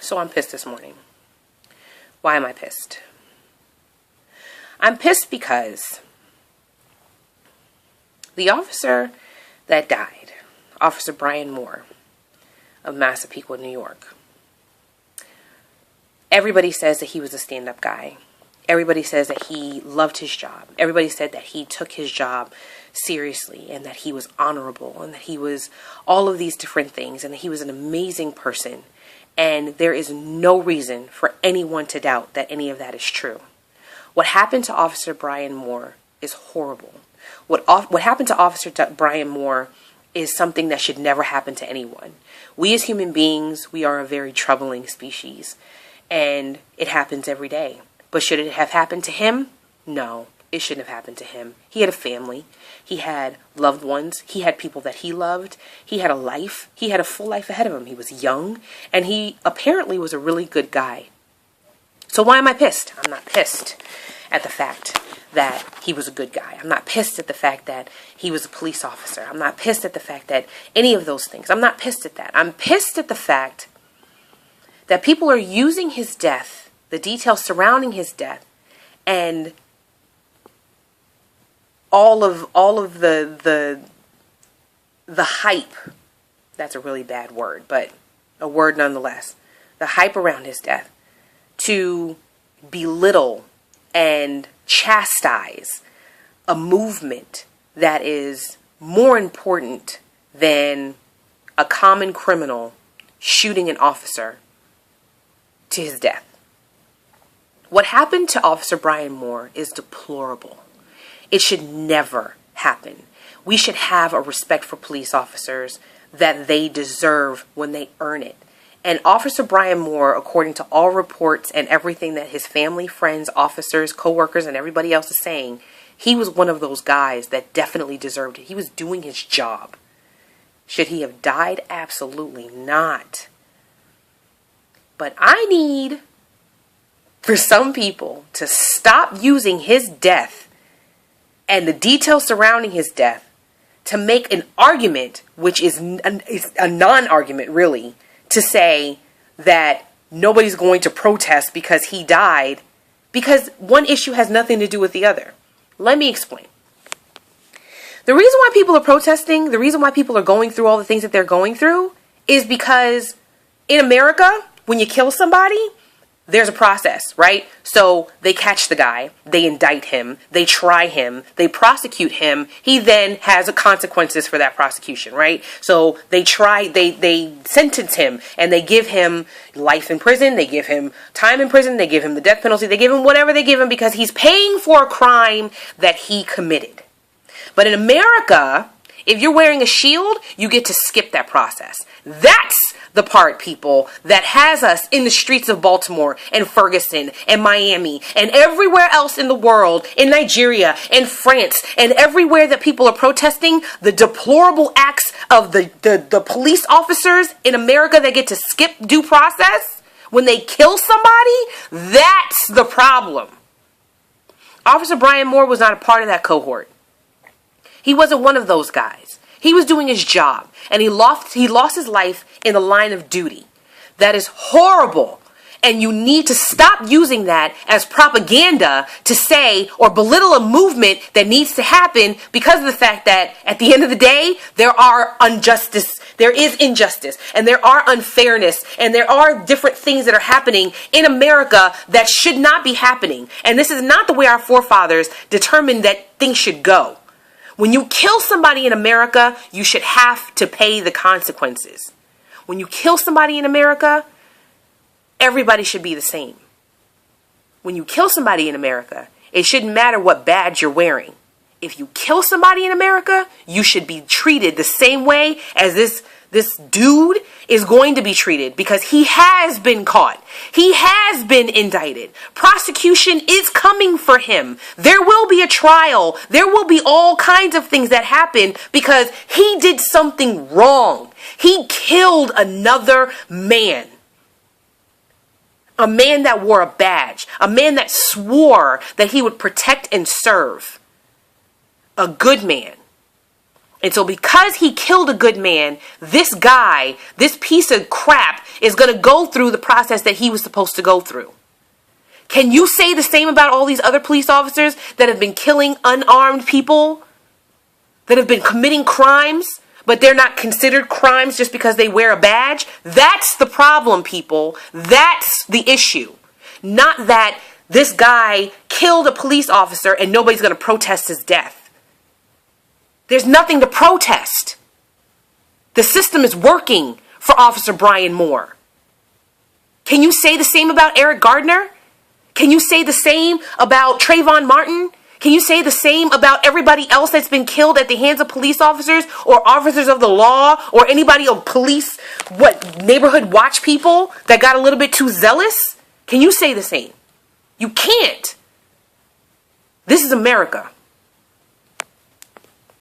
So I'm pissed this morning. Why am I pissed? I'm pissed because the officer that died, Officer Brian Moore of Massapequa, New York, everybody says that he was a stand-up guy. Everybody says that he loved his job. Everybody said that he took his job seriously and that he was honorable and that he was all of these different things and that he was an amazing person. And there is no reason for anyone to doubt that any of that is true. What happened to Officer Brian Moore is horrible. What happened to Officer Brian Moore is something that should never happen to anyone. We as human beings, we are a very troubling species. And it happens every day. But should it have happened to him? No, it shouldn't have happened to him. He had a family. He had loved ones. He had people that he loved. He had a life. He had a full life ahead of him. He was young. And he apparently was a really good guy. So why am I pissed? I'm not pissed at the fact that he was a good guy. I'm not pissed at the fact that he was a police officer. I'm not pissed at the fact that any of those things. I'm not pissed at that. I'm pissed at the fact that people are using his death, the details surrounding his death, and all of the hype. That's a really bad word, but a word nonetheless. The hype around his death to belittle and chastise a movement that is more important than a common criminal shooting an officer to his death. What happened to Officer Brian Moore is deplorable. It should never happen. We should have a respect for police officers that they deserve when they earn it. And Officer Brian Moore, according to all reports and everything that his family, friends, officers, co-workers, and everybody else is saying, he was one of those guys that definitely deserved it. He was doing his job. Should he have died? Absolutely not. But I need for some people to stop using his death and the details surrounding his death to make an argument, which is a non-argument really, to say that nobody's going to protest because he died, because one issue has nothing to do with the other. Let me explain. The reason why people are protesting, the reason why people are going through all the things that they're going through, is because in America, when you kill somebody, there's a process, right? So they catch the guy, they indict him, they try him, they prosecute him. He then has consequences for that prosecution, right? So they sentence him and they give him life in prison, they give him time in prison, they give him the death penalty, they give him whatever they give him because he's paying for a crime that he committed. But in America, if you're wearing a shield, you get to skip that process. That's the part, people, that has us in the streets of Baltimore and Ferguson and Miami and everywhere else in the world, in Nigeria and France and everywhere that people are protesting the deplorable acts of the police officers in America that get to skip due process when they kill somebody. That's the problem. Officer Brian Moore was not a part of that cohort. He wasn't one of those guys. He was doing his job, and he lost his life in the line of duty. That is horrible, and you need to stop using that as propaganda to say or belittle a movement that needs to happen because of the fact that at the end of the day, there is injustice, and there are unfairness, and there are different things that are happening in America that should not be happening. And this is not the way our forefathers determined that things should go. When you kill somebody in America, you should have to pay the consequences. When you kill somebody in America, everybody should be the same. When you kill somebody in America, it shouldn't matter what badge you're wearing. If you kill somebody in America, you should be treated the same way as this dude is going to be treated, because he has been caught. He has been indicted. Prosecution is coming for him. There will be a trial. There will be all kinds of things that happen because he did something wrong. He killed another man. A man that wore a badge. A man that swore that he would protect and serve. A good man. And so because he killed a good man, this guy, this piece of crap, is going to go through the process that he was supposed to go through. Can you say the same about all these other police officers that have been killing unarmed people, that have been committing crimes, but they're not considered crimes just because they wear a badge? That's the problem, people. That's the issue. Not that this guy killed a police officer and nobody's going to protest his death. There's nothing to protest. The system is working for Officer Brian Moore. Can you say the same about Eric Gardner? Can you say the same about Trayvon Martin? Can you say the same about everybody else that's been killed at the hands of police officers or officers of the law or anybody of police, neighborhood watch people that got a little bit too zealous? Can you say the same? You can't. This is America.